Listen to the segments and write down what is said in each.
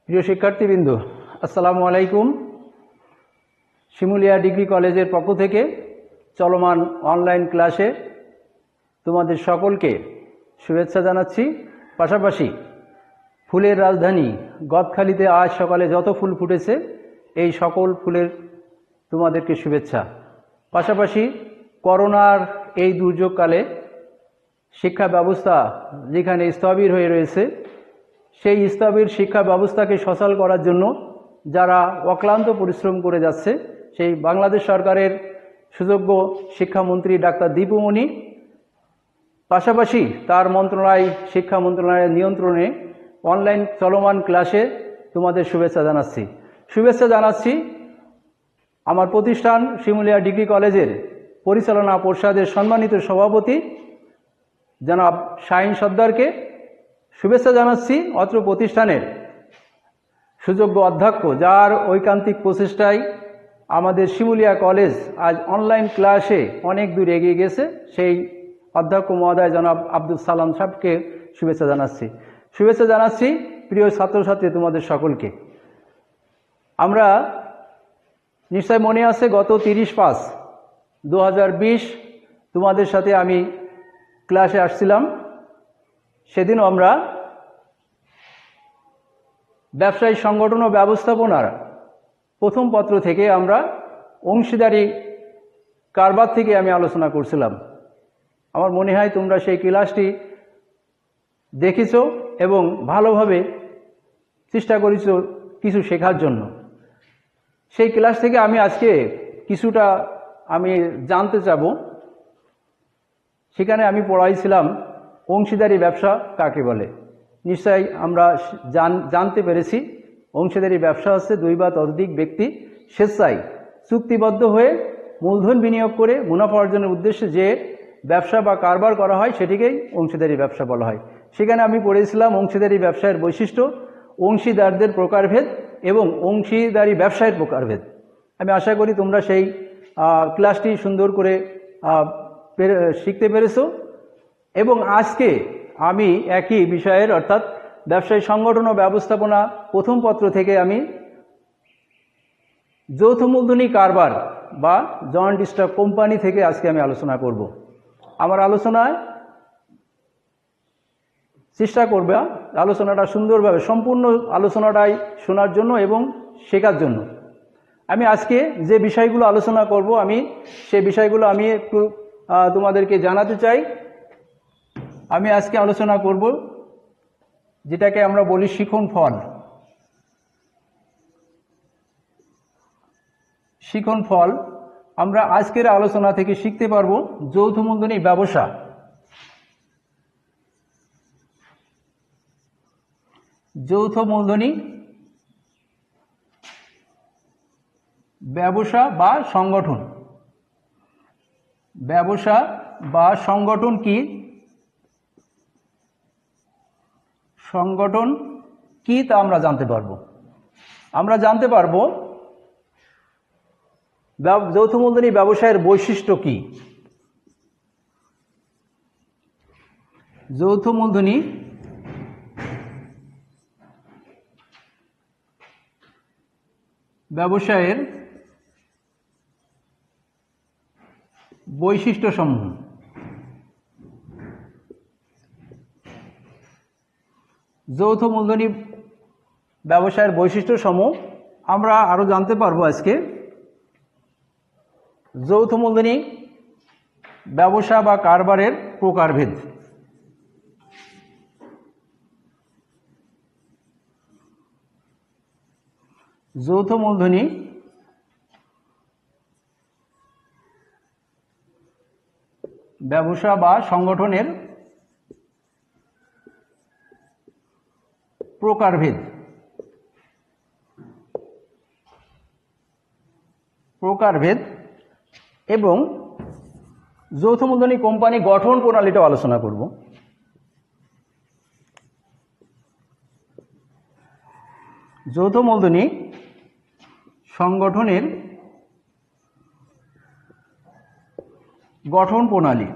প্রিয় শিক্ষার্থীবৃন্দ, আসসালামু আলাইকুম। শিমুলিয়া ডিগ্রি কলেজের পক্ষ থেকে চলমান অনলাইন ক্লাসে তোমাদের সকলকে শুভেচ্ছা জানাচ্ছি। পাশাপাশি ফুলের রাজধানী গদখালিতে আজ সকালে যত ফুল ফুটেছে এই সকল ফুলের তোমাদেরকে শুভেচ্ছা। পাশাপাশি করোনার এই দুর্যোগকালে শিক্ষা ব্যবস্থা যেখানে স্থবির হয়ে রয়েছে, সেই স্থবির শিক্ষা ব্যবস্থাকে সচল করার জন্য যারা অক্লান্ত পরিশ্রম করে যাচ্ছে, সেই বাংলাদেশ সরকারের সুযোগ্য শিক্ষামন্ত্রী ডাক্তার দীপুমণি, পাশাপাশি তার মন্ত্রণালয় শিক্ষা মন্ত্রণালয়ের নিয়ন্ত্রণে অনলাইন চলমান ক্লাসে তোমাদের শুভেচ্ছা জানাচ্ছি। আমার প্রতিষ্ঠান শিমুলিয়া ডিগ্রি কলেজের পরিচালনা পর্ষদের সম্মানিত সভাপতি জনাব শাহিন সর্দারকে শুভেচ্ছা জানাচ্ছি। অত্র প্রতিষ্ঠানের সুযোগ্য অধ্যক্ষ, যার ঐকান্তিক প্রচেষ্টায় আমাদের শিমুলিয়া কলেজ আজ অনলাইন ক্লাসে অনেক দূর এগিয়ে গেছে, সেই অধ্যক্ষ মহোদয় জনাব আব্দুল সালাম সাহেবকে শুভেচ্ছা জানাচ্ছি। প্রিয় ছাত্রছাত্রী তোমাদের সকলকে, আমরা নিশ্চয় মনে আছে গত 30/5/2020 তোমাদের সাথে আমি ক্লাসে আসছিলাম। সেদিনও আমরা ব্যবসায়িক সংগঠন ও ব্যবস্থাপনার প্রথম পত্র থেকে আমরা অংশীদারি কারবার থেকে আমি আলোচনা করছিলাম। আমার মনে হয় তোমরা সেই ক্লাসটি দেখেছো এবং ভালোভাবে চেষ্টা করেছো কিছু শেখার জন্য। সেই ক্লাস থেকে আমি আজকে কিছুটা জানতে চাব। সেখানে আমি পড়াইছিলাম অংশীদারি ব্যবসা কাকে বলে। নিশ্চয়ই আমরা জানতে পেরেছি অংশীদারি ব্যবসা হচ্ছে দুই বা ততোধিক ব্যক্তি স্বেচ্ছায় চুক্তিবদ্ধ হয়ে মূলধন বিনিয়োগ করে মুনাফা অর্জনের উদ্দেশ্যে যে ব্যবসা বা কারবার করা হয় সেটিকেই অংশীদারি ব্যবসা বলা হয়। সেখানে আমি পড়েছিলাম অংশীদারি ব্যবসায়ের বৈশিষ্ট্য, অংশীদারদের প্রকারভেদ এবং অংশীদারি ব্যবসায়ের প্রকারভেদ। আমি আশা করি তোমরা সেই ক্লাসটি সুন্দর করে শিখতে পেরেছো। এবং আজকে আমি একই বিষয়ের অর্থাৎ ব্যবসায়ী সংগঠন ও ব্যবস্থাপনা প্রথম পত্র থেকে আমি যৌথ মূলধনী কারবার বা জয়েন্ট স্টক কোম্পানি থেকে আজকে আমি আলোচনা করব। আমার আলোচনায় চেষ্টা করবে আলোচনাটা সুন্দরভাবে সম্পূর্ণ আলোচনাটাই শোনার জন্য এবং শেখার জন্য। আমি আজকে যে বিষয়গুলো আলোচনা করব সেই বিষয়গুলো আমি একটু তোমাদেরকে জানাতে চাই। আমি আজকে আলোচনা করব যেটাকে আমরা বলি শিখন ফল। আমরা আজকের আলোচনা থেকে শিখতে পারবো যৌথ মূলধনী ব্যবসা বা সংগঠন কি তা আমরা জানতে পারবো। যৌথ মূলধনী ব্যবসায়ের বৈশিষ্ট্য কি? যৌথ মূলধনী ব্যবসায়ের বৈশিষ্ট্যসমূহ। যৌথ মূলধনী ব্যবসায়ের বৈশিষ্ট্যসমূহ আমরা আরো জানতে পারবো আজকে। যৌথ মূলধনী ব্যবসা বা কারবারের প্রকারভেদ। যৌথ মূলধনী ব্যবসা বা সংগঠনের প্রকারভেদ এবং যৌথ মূলধনী কোম্পানি গঠন প্রণালীটাও আলোচনা করব। যৌথ মূলধনী সংগঠনের গঠন প্রণালী।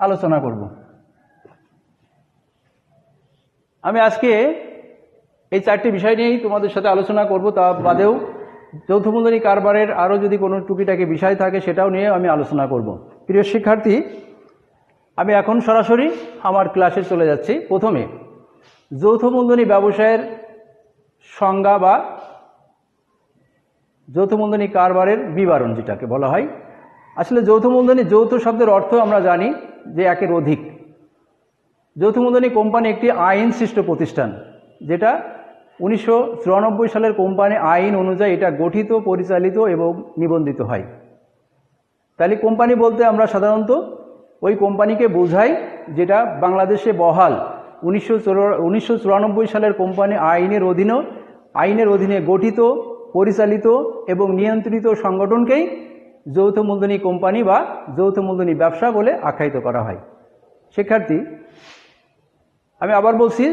আলোচনা করব। আমি আজকে এই 4টি বিষয় নিয়েই তোমাদের সাথে আলোচনা করব। তা বাদেও যৌথ মূলধনী কারবারের আরও যদি কোনো টুকিটাকি বিষয় থাকে সেটাও নিয়ে আমি আলোচনা করব। প্রিয় শিক্ষার্থী, আমি এখন সরাসরি আমার ক্লাসে চলে যাচ্ছি। প্রথমে যৌথ মূলধনী ব্যবসায়ের সংজ্ঞা বা যৌথ মূলধনী কারবারের বিবরণ যেটাকে বলা হয়। আসলে যৌথ মূলধনী, যৌথ শব্দের অর্থ আমরা জানি যে একের অধিক। যৌথ মূলধনী কোম্পানি একটি আইন সৃষ্ট প্রতিষ্ঠান, যেটা 1994 সালের কোম্পানি আইন অনুযায়ী এটা গঠিত, পরিচালিত এবং নিবন্ধিত হয়। তাহলে কোম্পানি বলতে আমরা সাধারণত ওই কোম্পানিকে বোঝাই যেটা বাংলাদেশে বহাল 1994 সালের কোম্পানি আইনের অধীনে গঠিত, পরিচালিত এবং নিয়ন্ত্রিত সংগঠনকেই যৌথ মূলধনী কোম্পানি বা যৌথ মূলধনী ব্যবসা বলে আখ্যায়িত করা হয়। শিক্ষার্থী, আমি আবার বলছি,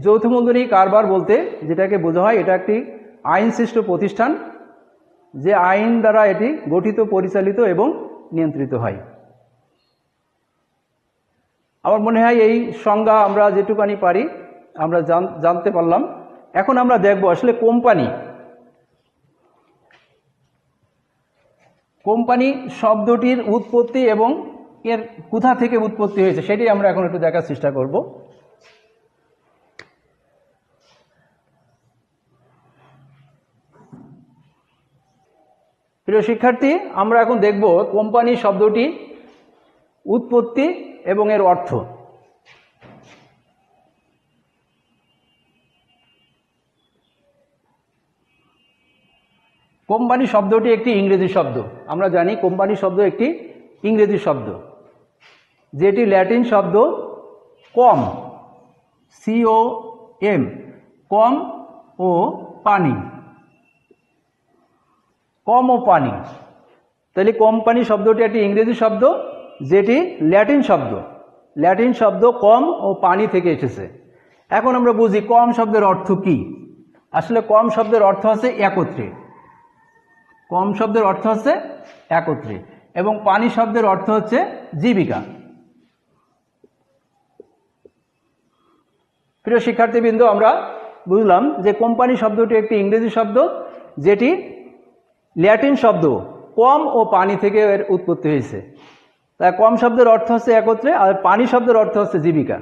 যৌথ মূলধনী কারবার বলতে যেটাকে বোঝা হয় এটা একটি আইন সৃষ্ট প্রতিষ্ঠান, যে আইন দ্বারা এটি গঠিত, পরিচালিত এবং নিয়ন্ত্রিত হয়। আমার মনে হয় এই সংজ্ঞা আমরা যেটুকানি পারি আমরা জানতে পারলাম। এখন আমরা দেখব আসলে কোম্পানি শব্দটির উৎপত্তি এবং এর কোথা থেকে উৎপত্তি হয়েছে সেটি আমরা এখন একটু দেখার চেষ্টা করব। প্রিয় শিক্ষার্থী, আমরা এখন দেখব কোম্পানি শব্দটি উৎপত্তি এবং এর অর্থ। কোম্পানি শব্দটি একটি ইংরেজি শব্দ। আমরা জানি কোম্পানি শব্দ একটি ইংরেজি শব্দ, যেটি ল্যাটিন শব্দ কম, COM, কম ও পানি, কম ও পানি। তাহলে কোম্পানি শব্দটি একটি ইংরেজি শব্দ যেটি ল্যাটিন শব্দ কম ও পানি থেকে এসেছে। এখন আমরা বুঝি কম শব্দের অর্থ কি। আসলে কম শব্দের অর্থ হচ্ছে একত্রে, কম শব্দের অর্থ হচ্ছে একত্রে, এবং পানি শব্দের অর্থ হচ্ছে জীবিকা। প্রিয় শিক্ষার্থীবৃন্দ, আমরা বুঝলাম যে কোম্পানি শব্দটি একটি ইংরেজি শব্দ যেটি ল্যাটিন শব্দ কম ও পানি থেকে এর উৎপত্তি হয়েছে। তাই কম শব্দের অর্থ হচ্ছে একত্রে, আর পানি শব্দের অর্থ হচ্ছে জীবিকা।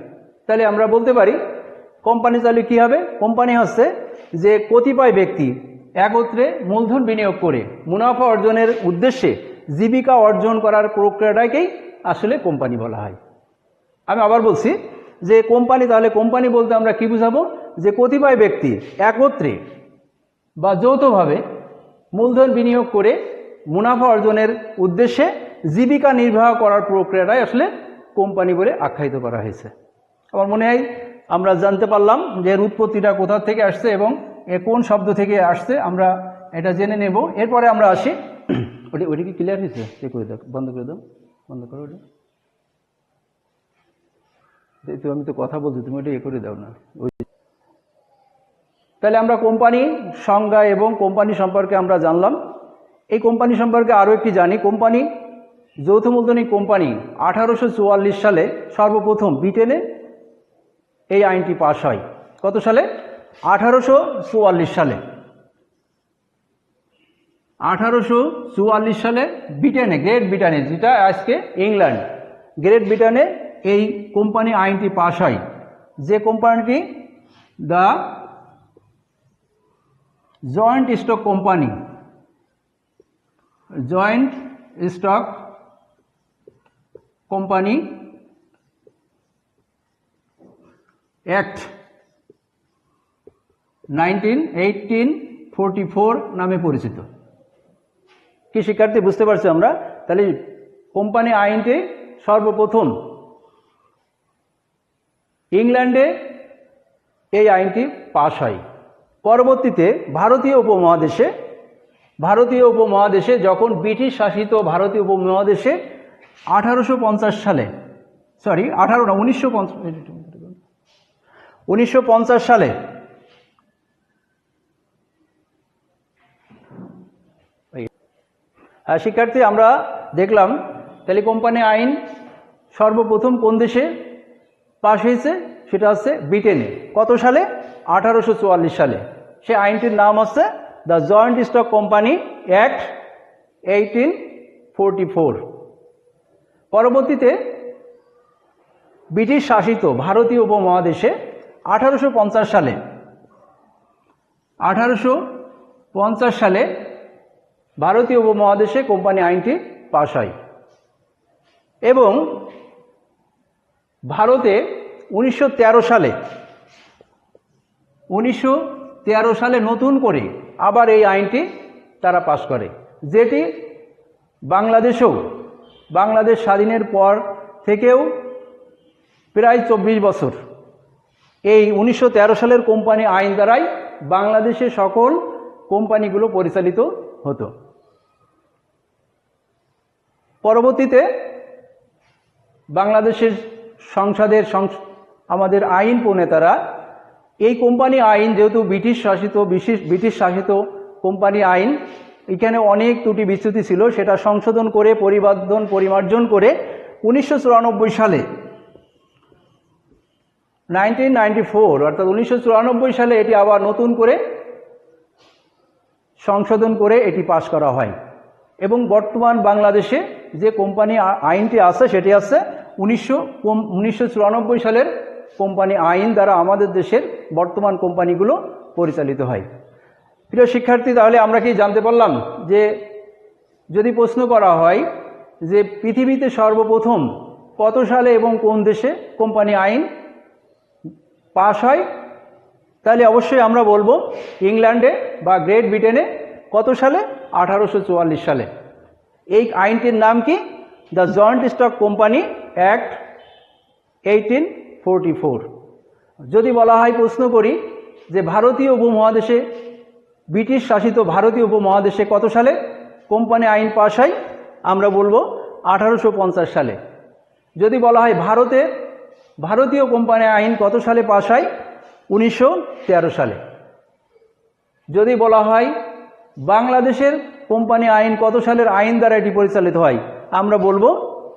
তাহলে আমরা বলতে পারি কোম্পানি তাহলে কী হবে? কোম্পানি হচ্ছে যে কতিপয় ব্যক্তি একত্রে মূলধন বিনিয়োগ করে মুনাফা অর্জনের উদ্দেশ্যে জীবিকা অর্জন করার প্রক্রিয়াটাকেই আসলে কোম্পানি বলা হয়। আমি আবার বলছি যে কোম্পানি বলতে আমরা কি বুঝাবো? যে কতিপয় ব্যক্তি একত্রে বা যৌথভাবে মূলধন বিনিয়োগ করে মুনাফা অর্জনের উদ্দেশ্যে জীবিকা নির্বাহ করার প্রক্রিয়াটাই আসলে কোম্পানি বলে আখ্যায়িত করা হয়েছে। আমার মনে হয় আমরা জানতে পারলাম যে এর উৎপত্তিটা কোথা থেকে আসছে এবং এ কোন শব্দ থেকে আসছে আমরা এটা জেনে নেব। এরপরে আমরা আসি, ওটি কি ক্লিয়ার হয়েছে? এ করে দাও, বন্ধ করে দাও, বন্ধ করো ওটা। তো আমি তো কথা বলছি, তুমি ওটা করে দাও না। তাহলে আমরা কোম্পানি সংজ্ঞা এবং কোম্পানি সম্পর্কে আমরা জানলাম। এই কোম্পানি সম্পর্কে আরও একটি জানি। কোম্পানি, যৌথ মূলধনী কোম্পানি 1844 সালে সর্বপ্রথম ব্রিটেনে এই আইনটি পাস হয়। কত সালে? 1844 সালে। 1844 সালে ব্রিটেনে, গ্রেট ব্রিটেনে, যেটা আজকে ইংল্যান্ড, গ্রেট ব্রিটেনে এই কোম্পানি আইনটি পাস হয়। যে কোম্পানিটি the joint stock company, joint stock company act 1844 নামে পরিচিত। কি শিক্ষার্থী, বুঝতে পারছি আমরা? তাহলে কোম্পানি আইনটি সর্বপ্রথম ইংল্যান্ডে এই আইনটি পাস হয়। পরবর্তীতে ভারতীয় উপমহাদেশে যখন ব্রিটিশ শাসিত ভারতীয় উপমহাদেশে 1950 সালে শিক্ষার্থী আমরা দেখলাম তাহলে কোম্পানি আইন সর্বপ্রথম কোন দেশে পাশ হয়েছে? সেটা হচ্ছে ব্রিটেনে। কত সালে? 1844 সালে। সে আইনটির নাম হচ্ছে the joint stock company act 1844। পরবর্তীতে ব্রিটিশ শাসিত ভারতীয় উপমহাদেশে 1850 সালে ভারতীয় উপমহাদেশে কোম্পানি আইনটি পাশ হয় এবং ভারতে 1913 সালে নতুন করে আবার এই আইনটি তারা পাশ করে, যেটি বাংলাদেশ স্বাধীনের পর থেকেও প্রায় 24 বছর এই 1913 সালের কোম্পানি আইন দ্বারাই বাংলাদেশে সকল কোম্পানিগুলো পরিচালিত হতো। পরবর্তীতে বাংলাদেশের সংসদের আমাদের আইন প্রণেতারা এই কোম্পানি আইন, যেহেতু ব্রিটিশ শাসিত কোম্পানি আইন, এখানে অনেক ত্রুটি বিচ্যুতি ছিল, সেটা সংশোধন করে পরিমার্জন করে 1994 সালে 1994 অর্থাৎ 1994 সালে এটি আবার নতুন করে সংশোধন করে এটি পাশ করা হয় এবং বর্তমান বাংলাদেশে যে কোম্পানি আইনটি আছে সেটি আছে 1994 সালের কোম্পানি আইন দ্বারা আমাদের দেশের বর্তমান কোম্পানিগুলো পরিচালিত হয়। প্রিয় শিক্ষার্থী, তাহলে আমরা কি জানতে পারলাম যে যদি প্রশ্ন করা হয় যে পৃথিবীতে সর্বপ্রথম কত সালে এবং কোন দেশে কোম্পানি আইন পাশ হয়, তাহলে অবশ্যই আমরা বলবো ইংল্যান্ডে বা গ্রেট ব্রিটেনে। কত সালে? 1844 সালে। এই আইনটির নাম কি? The joint stock company act 1844। যদি বলা হয়, প্রশ্ন করি যে ভারতীয় উপমহাদেশে, ব্রিটিশ শাসিত ভারতীয় উপমহাদেশে কত সালে কোম্পানি আইন পাশ হয়, আমরা বলবো 1850 সালে। যদি বলা হয় ভারতীয় কোম্পানি আইন কত সালে পাশ হয়, 1913 সালে। যদি বলা হয় বাংলাদেশের কোম্পানি আইন কত সালের আইন দ্বারা এটি পরিচালিত হয়, আমরা বলবো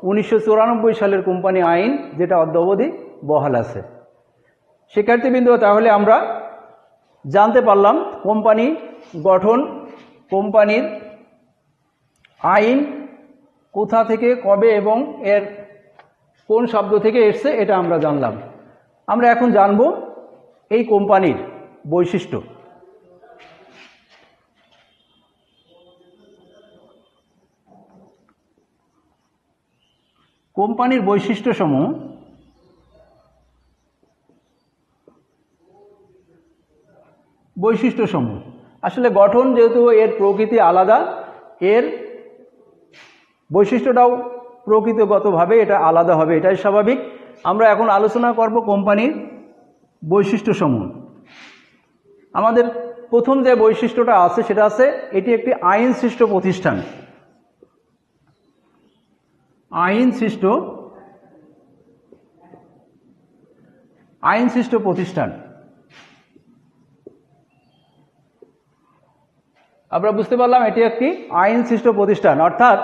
1994 সালের কোম্পানি আইন, যেটা অদ্যাবধি বহাল আছে। শিক্ষার্থীবৃন্দ, তাহলে আমরা জানতে পারলাম কোম্পানি গঠন, কোম্পানির আইন কোথা থেকে, কবে এবং এর কোন শব্দ থেকে এসছে, এটা আমরা জানলাম। আমরা এখন জানব এই কোম্পানির বৈশিষ্ট্য। কোম্পানির বৈশিষ্ট্যসমূহ। আসলে গঠন, যেহেতু এর প্রকৃতি আলাদা, এর বৈশিষ্ট্যটাও প্রকৃতিগতভাবে এটা আলাদা হবে, এটাই স্বাভাবিক। আমরা এখন আলোচনা করব কোম্পানির বৈশিষ্ট্যসমূহ। আমাদের প্রথম যে বৈশিষ্ট্যটা আছে সেটা আছে এটি একটি আইনসৃষ্ট প্রতিষ্ঠান। আইনসৃষ্ট প্রতিষ্ঠান আমরা বুঝতে পারলাম এটি একটি আইনসৃষ্ট প্রতিষ্ঠান, অর্থাৎ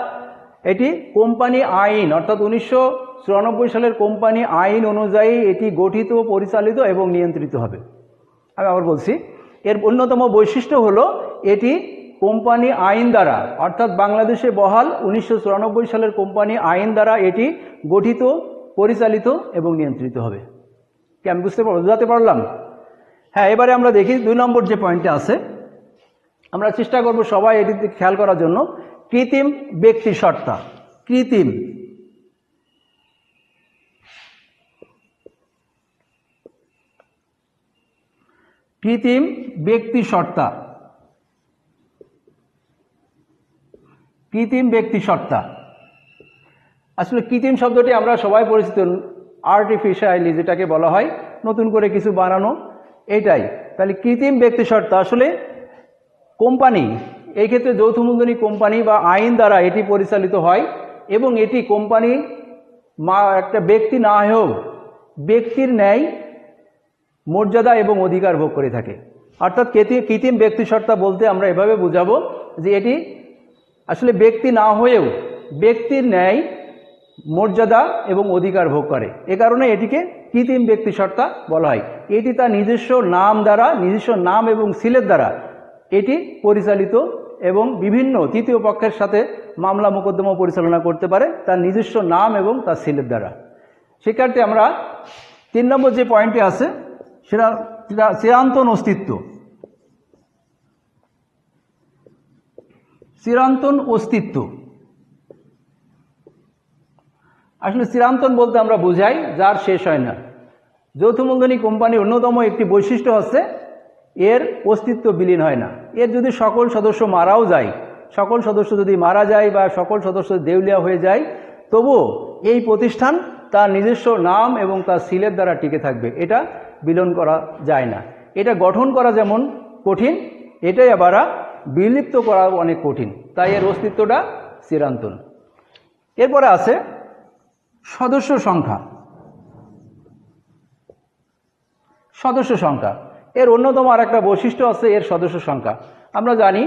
এটি কোম্পানি আইন অর্থাৎ 1994 সালের কোম্পানি আইন অনুযায়ী এটি গঠিত, পরিচালিত এবং নিয়ন্ত্রিত হবে। আমি আবার বলছি, এর অন্যতম বৈশিষ্ট্য হলো এটি কোম্পানি আইন দ্বারা, অর্থাৎ বাংলাদেশে বহাল 1994 সালের কোম্পানি আইন দ্বারা এটি গঠিত, পরিচালিত এবং নিয়ন্ত্রিত হবে। কি আমি বুঝাতে পারলাম? হ্যাঁ, এবারে আমরা দেখি 2 নম্বর যে পয়েন্টটা আছে, আমরা চেষ্টা করব সবাই এটিতে খেয়াল করার জন্য। কৃত্রিম ব্যক্তিসত্তা। কৃত্রিম ব্যক্তিসত্তা। আসলে কৃত্রিম শব্দটি আমরা সবাই পরিচিত, আর্টিফিশিয়ালি যেটাকে বলা হয়, নতুন করে কিছু বানানো, এটাই। তাহলে কৃত্রিম ব্যক্তিসত্তা আসলে কোম্পানি, এই ক্ষেত্রে যৌথ মূলধনী কোম্পানি বা আইন দ্বারা এটি পরিচালিত হয় এবং এটি কোম্পানি একটা ব্যক্তি না হয়েও ব্যক্তির ন্যায় মর্যাদা এবং অধিকার ভোগ করে থাকে। অর্থাৎ কৃত্রিম ব্যক্তিসত্তা বলতে আমরা এভাবে বুঝাবো যে এটি আসলে ব্যক্তি না হয়েও ব্যক্তির ন্যায় মর্যাদা এবং অধিকার ভোগ করে। এ কারণে এটিকে কৃত্রিম ব্যক্তিসত্তা বলা হয়। এটি তার নিজস্ব নাম দ্বারা, নিজস্ব নাম এবং সিলের দ্বারা এটি পরিচালিত এবং বিভিন্ন তৃতীয় পক্ষের সাথে মামলা মোকদ্দমা পরিচালনা করতে পারে তার নিজস্ব নাম এবং তার সিলের দ্বারা। শিক্ষার্থী, আমরা 3 নম্বর যে পয়েন্টটি আছে সেটা চিরন্তন অস্তিত্ব। চিরন্তন অস্তিত্ব, আসলে চিরন্তন বলতে আমরা বুঝাই যার শেষ হয় না। যৌথ মূলধনী কোম্পানির অন্যতম একটি বৈশিষ্ট্য হচ্ছে এর অস্তিত্ব বিলীন হয় না। এর যদি সকল সদস্য মারাও যায়, সকল সদস্য যদি মারা যায় বা সকল সদস্য দেউলিয়া হয়ে যায়, তবুও এই প্রতিষ্ঠান তার নিজস্ব নাম এবং তার সিলের দ্বারা টিকে থাকবে। এটা বিলীন করা যায় না। এটা গঠন করা যেমন কঠিন, এটাই আবার বিলুপ্ত করা অনেক কঠিন, তাই এর অস্তিত্বটা চিরন্তন। এরপরে আছে সদস্য সংখ্যা। সদস্য সংখ্যা এর অন্যতম আর একটা বৈশিষ্ট্য আছে এর সদস্য সংখ্যা। আমরা জানি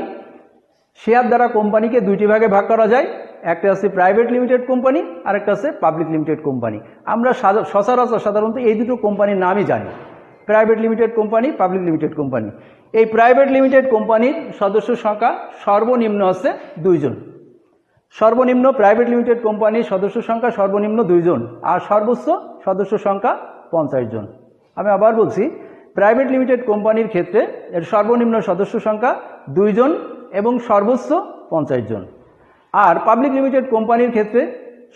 শেয়ার দ্বারা কোম্পানিকে দুইটি ভাগে ভাগ করা যায়, একটা আছে প্রাইভেট লিমিটেড কোম্পানি আর একটা আছে পাবলিক লিমিটেড কোম্পানি। আমরা সচরাচর সাধারণত এই দুটো কোম্পানির নামই জানি, private limited company, public limited company. এই প্রাইভেট লিমিটেড কোম্পানির সদস্য সংখ্যা সর্বনিম্ন আছে 2 জন। সর্বনিম্ন প্রাইভেট লিমিটেড কোম্পানির সদস্য সংখ্যা সর্বনিম্ন 2 জন আর সর্বোচ্চ সদস্য সংখ্যা 50 জন। আমি আবার বলছি, প্রাইভেট লিমিটেড কোম্পানির ক্ষেত্রে এর সর্বনিম্ন সদস্য সংখ্যা 2 জন এবং সর্বোচ্চ 50 জন। আর পাবলিক লিমিটেড কোম্পানির ক্ষেত্রে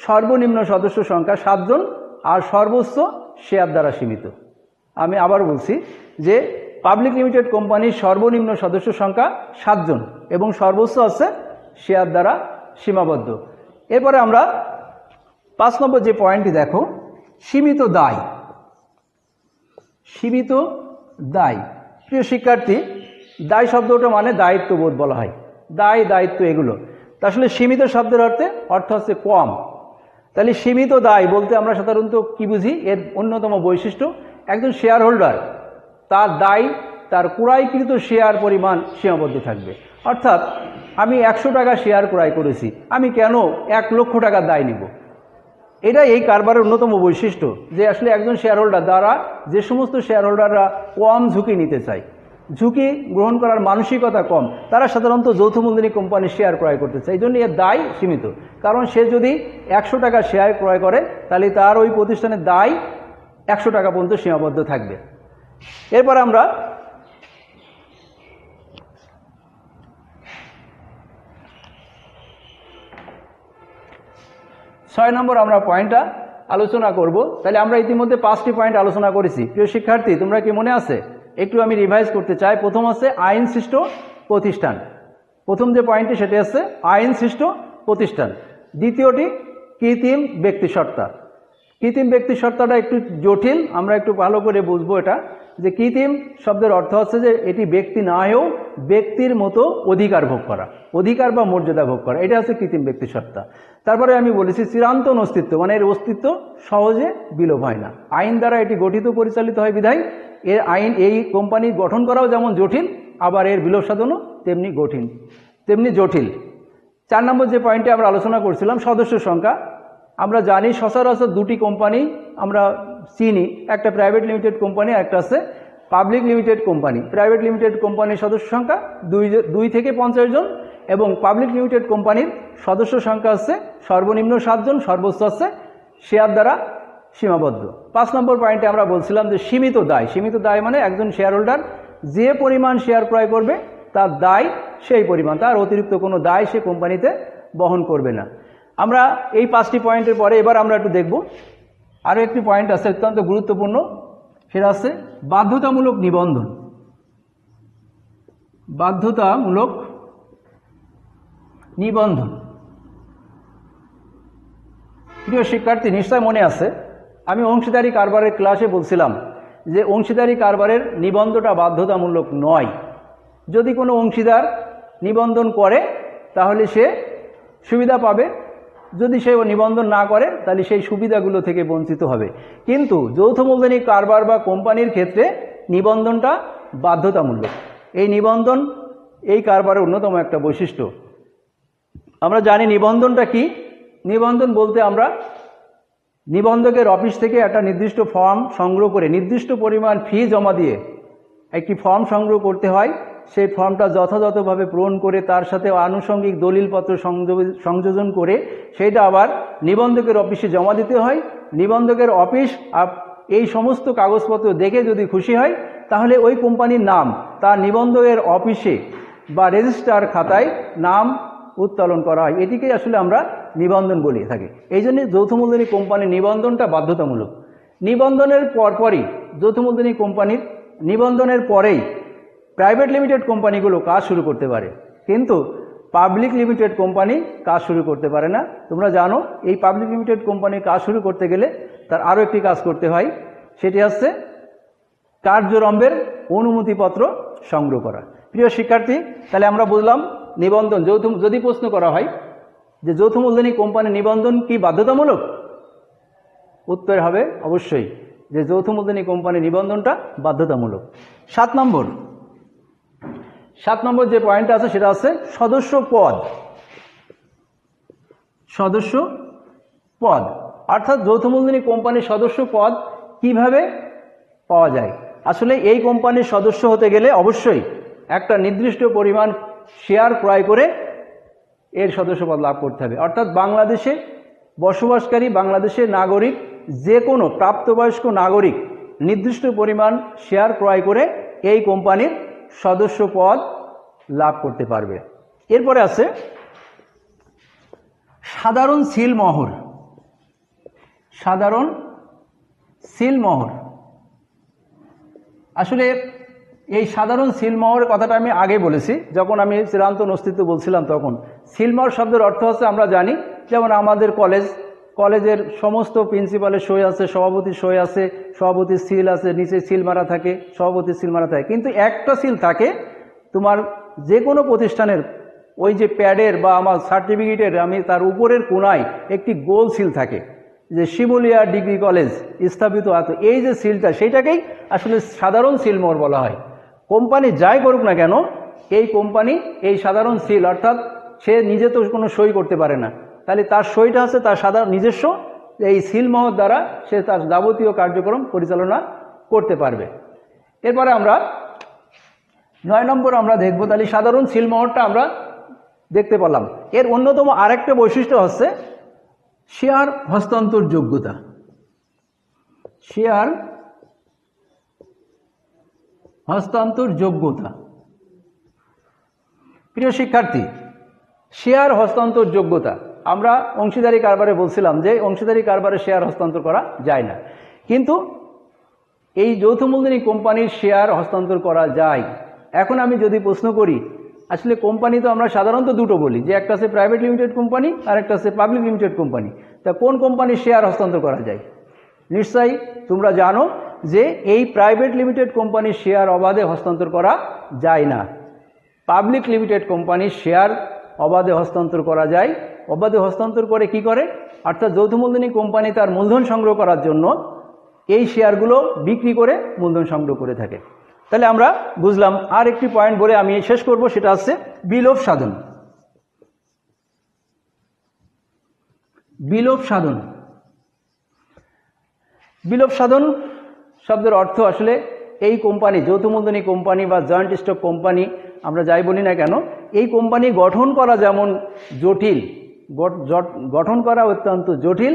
সর্বনিম্ন সদস্য সংখ্যা 7 জন আর সর্বোচ্চ শেয়ার দ্বারা সীমিত। আমি আবার বলছি যে পাবলিক লিমিটেড কোম্পানির সর্বনিম্ন সদস্য সংখ্যা 7 জন এবং সর্বোচ্চ আছে শেয়ার দ্বারা সীমাবদ্ধ। এরপরে আমরা 5 নম্বর যে পয়েন্টটি দেখো, সীমিত দায়। সীমিত দায়, প্রিয় শিক্ষার্থী, দায় শব্দটা মানে দায়িত্ববোধ বলা হয়, দায় দায়িত্ব এগুলো। তা আসলে সীমিত শব্দের অর্থ হচ্ছে কম। তাহলে সীমিত দায় বলতে আমরা সাধারণত কি বুঝি? এর অন্যতম বৈশিষ্ট্য একজন শেয়ার হোল্ডার তার দায় তার ক্রয়কৃত শেয়ার পরিমাণ সীমাবদ্ধ থাকবে। অর্থাৎ আমি 100 টাকা শেয়ার ক্রয় করেছি, আমি কেন 1 লক্ষ টাকার দায় নেব? এটা এই কারবারের অন্যতম বৈশিষ্ট্য যে আসলে একজন শেয়ার হোল্ডার দ্বারা যে সমস্ত শেয়ার হোল্ডাররা কম ঝুঁকি নিতে চায়, ঝুঁকি গ্রহণ করার মানসিকতা কম, তারা সাধারণত যৌথ মূলধনী কোম্পানির শেয়ার ক্রয় করতে চায়। এই জন্য এর দায় সীমিত। কারণ সে যদি 100 টাকা শেয়ার ক্রয় করে তাহলে তার ওই প্রতিষ্ঠানের দায় 100 টাকা পর্যন্ত সীমাবদ্ধ থাকবে। এরপর আমরা 6 নম্বর আমরা পয়েন্টটা আলোচনা করব। তাহলে আমরা ইতিমধ্যে 5টি পয়েন্ট আলোচনা করেছি। প্রিয় শিক্ষার্থী, তোমরা কি মনে আছে? একটু আমি রিভাইজ করতে চাই। প্রথম আছে আইন সৃষ্ট প্রতিষ্ঠান, প্রথম যে পয়েন্টটি সেটি আছে আইন সৃষ্ট প্রতিষ্ঠান। দ্বিতীয়টি কৃত্রিম ব্যক্তিসত্তা। কৃত্রিম ব্যক্তিসত্তাটা একটু জটিল, আমরা একটু ভালো করে বুঝবো এটা। যে কৃত্রিম শব্দের অর্থ হচ্ছে যে এটি ব্যক্তি না হয়েও ব্যক্তির মতো অধিকার ভোগ করা, অধিকার বা মর্যাদা ভোগ করা, এটা হচ্ছে কৃত্রিম ব্যক্তিসত্তা। তারপরে আমি বলেছি চিরন্তন অস্তিত্ব, মানে এর অস্তিত্ব সহজে বিলোপ হয় না। আইন দ্বারা এটি গঠিত পরিচালিত হয় বিধায় এর আইন এই কোম্পানি গঠন করাও যেমন জটিল, আবার এর বিলোপ সাধনও তেমনি জটিল। 4 নম্বর যে পয়েন্টে আমরা আলোচনা করছিলাম সদস্য সংখ্যা। আমরা জানি সচরাচর 2টি কোম্পানি আমরা চিনি, একটা প্রাইভেট লিমিটেড কোম্পানি, একটা আছে public limited company. Private limited কোম্পানির সদস্য সংখ্যা 2 থেকে 50 জন এবং পাবলিক লিমিটেড কোম্পানির সদস্য সংখ্যা আছে সর্বনিম্ন 7 জন, সর্বোচ্চ আছে শেয়ার দ্বারা সীমাবদ্ধ। 5 নম্বর পয়েন্টে আমরা বলছিলাম যে সীমিত দায়। সীমিত দায় মানে একজন শেয়ার হোল্ডার যে পরিমাণ শেয়ার ক্রয় করবে তার দায় সেই পরিমাণ, তার অতিরিক্ত কোনো দায় সে কোম্পানিতে বহন করবে না। আমরা এই 5টি পয়েন্টের পরে এবার আমরা একটু দেখব আরও একটি পয়েন্ট আছে অত্যন্ত গুরুত্বপূর্ণ, সেটা আছে বাধ্যতামূলক নিবন্ধন। বাধ্যতামূলক নিবন্ধন। প্রিয় শিক্ষার্থী, নিশ্চয় মনে আছে আমি অংশীদারি কারবারের ক্লাসে বলছিলাম যে অংশীদারি কারবারের নিবন্ধনটা বাধ্যতামূলক নয়। যদি কোনো অংশীদার নিবন্ধন করে তাহলে সে সুবিধা পাবে, যদি সে নিবন্ধন না করে তাহলে সেই সুবিধাগুলো থেকে বঞ্চিত হবে। কিন্তু যৌথ মূলধনী কারবার বা কোম্পানির ক্ষেত্রে নিবন্ধনটা বাধ্যতামূলক। এই নিবন্ধন এই কারবারের অন্যতম একটা বৈশিষ্ট্য। আমরা জানি নিবন্ধনটা কি। নিবন্ধন বলতে আমরা নিবন্ধকের অফিস থেকে একটা নির্দিষ্ট ফর্ম সংগ্রহ করে নির্দিষ্ট পরিমাণ ফি জমা দিয়ে একটি ফর্ম সংগ্রহ করতে হয়। সেই ফর্মটা যথাযথভাবে পূরণ করে তার সাথে আনুষঙ্গিক দলিলপত্র সংযোজন করে সেইটা আবার নিবন্ধকের অফিসে জমা দিতে হয়। নিবন্ধকের অফিস এই সমস্ত কাগজপত্র দেখে যদি খুশি হয় তাহলে ওই কোম্পানির নাম তার নিবন্ধকের অফিসে বা রেজিস্ট্রার খাতায় নাম উত্তোলন করা হয়। এটিকে আসলে আমরা নিবন্ধন বলে থাকি। এই জন্য যৌথ মূলধনী কোম্পানির নিবন্ধনটা বাধ্যতামূলক। নিবন্ধনের পরপরই যৌথ মূলধনী কোম্পানির নিবন্ধনের পরেই প্রাইভেট লিমিটেড কোম্পানিগুলো কাজ শুরু করতে পারে, কিন্তু পাবলিক লিমিটেড কোম্পানি কাজ শুরু করতে পারে না। তোমরা জানো এই পাবলিক লিমিটেড কোম্পানি কাজ শুরু করতে গেলে তার আরও একটি কাজ করতে হয়, সেটি হচ্ছে কার্যরম্ভের অনুমতিপত্র সংগ্রহ করা। প্রিয় শিক্ষার্থী, তাহলে আমরা বুঝলাম নিবন্ধন যদি প্রশ্ন করা হয় যে যৌথ মূলধনী কোম্পানি নিবন্ধন কি বাধ্যতামূলক, উত্তর হবে অবশ্যই যে যৌথ মূলধনী কোম্পানি নিবন্ধনটা বাধ্যতামূলক। 7 নম্বর যে পয়েন্ট আছে সেটা আছে সদস্য পদ। সদস্য পদ অর্থাৎ যৌথ মূলধনী কোম্পানির সদস্য পদ কিভাবে পাওয়া যায়। আসলে এই কোম্পানির সদস্য হতে গেলে অবশ্যই একটা নির্দিষ্ট পরিমাণ শেয়ার ক্রয় করে এর সদস্যপদ লাভ করতে হবে। অর্থাৎ বাংলাদেশে বসবাসকারী বাংলাদেশের নাগরিক যে কোনো প্রাপ্তবয়স্ক নাগরিক নির্দিষ্ট পরিমাণ শেয়ার ক্রয় করে এই কোম্পানির সদস্য পদ লাভ করতে পারবে। এরপরে আছে সাধারণ সিলমোহর। সাধারণ সিলমোহর আসলে এই সাধারণ সিলমোহরের কথাটা আমি আগে বলেছি, যখন আমি চিরন্তন অস্তিত্ব বলছিলাম তখন। সিলমোহর শব্দের অর্থ হচ্ছে আমরা জানি, যেমন আমাদের কলেজের সমস্ত প্রিন্সিপালের সই আছে, সভাপতির সই আছে, সভাপতির সিল আছে, নিচে সিল মারা থাকে, সভাপতির সিল মারা থাকে। কিন্তু একটা সিল থাকে তোমার যে কোনো প্রতিষ্ঠানের ওই যে প্যাডের বা আমার সার্টিফিকেটের আমি তার উপরের কোণায় একটি গোল সিল থাকে, যে শিমুলিয়া ডিগ্রি কলেজ স্থাপিত আছে, এই যে সিলটা সেইটাকেই আসলে সাধারণ সিলমোহর বলা হয়। কোম্পানি যাই করুক না কেন এই কোম্পানি এই সাধারণ সিল, অর্থাৎ সে নিজে তো কোনো সই করতে পারে না, তাহলে তার সইটা আছে তার সাধারণ নিজস্ব, এই সিলমোহর দ্বারা সে তার যাবতীয় কার্যক্রম পরিচালনা করতে পারবে। এরপরে আমরা 9 নম্বর আমরা দেখব। তাহলে সাধারণ সিলমোহরটা আমরা দেখতে পেলাম। এর অন্যতম আরেকটা বৈশিষ্ট্য হচ্ছে শেয়ার হস্তান্তর যোগ্যতা। শেয়ার হস্তান্তর যোগ্যতা। প্রিয় শিক্ষার্থী, শেয়ার হস্তান্তর যোগ্যতা আমরা অংশীদারি কারবারে বলছিলাম যে অংশীদারি কারবারে শেয়ার হস্তান্তর করা যায় না, কিন্তু এই যৌথ মূলধনী কোম্পানির শেয়ার হস্তান্তর করা যায়। এখন আমি যদি প্রশ্ন করি, আসলে কোম্পানি তো আমরা সাধারণত দুটো বলি, যে একটা আছে প্রাইভেট লিমিটেড কোম্পানি আর একটা আছে পাবলিক লিমিটেড কোম্পানি। তা কোন কোম্পানির শেয়ার হস্তান্তর করা যায়? নিশ্চয়ই তোমরা জানো যে এই প্রাইভেট লিমিটেড কোম্পানির শেয়ার অবাধে হস্তান্তর করা যায় না। পাবলিক লিমিটেড কোম্পানির শেয়ার অবাধে হস্তান্তর করা যায়। অবাধে হস্তান্তর করে কি করে? অর্থাৎ যৌথ মূলধনী কোম্পানি তার মূলধন সংগ্রহ করার জন্য এই শেয়ারগুলো বিক্রি করে মূলধন সংগ্রহ করে থাকে। তাহলে আমরা বুঝলাম। আর একটি পয়েন্ট বলে আমি শেষ করব, সেটা হচ্ছে বিলোপ সাধন। বিলোপ সাধন। বিলোপ সাধন শব্দের অর্থ আসলে এই কোম্পানি যৌথ মূলধনী কোম্পানি বা জয়েন্ট স্টক কোম্পানি আমরা যাই বলি না কেন, এই কোম্পানি গঠন করা যেমন জটিল, গঠন করা অত্যন্ত জটিল,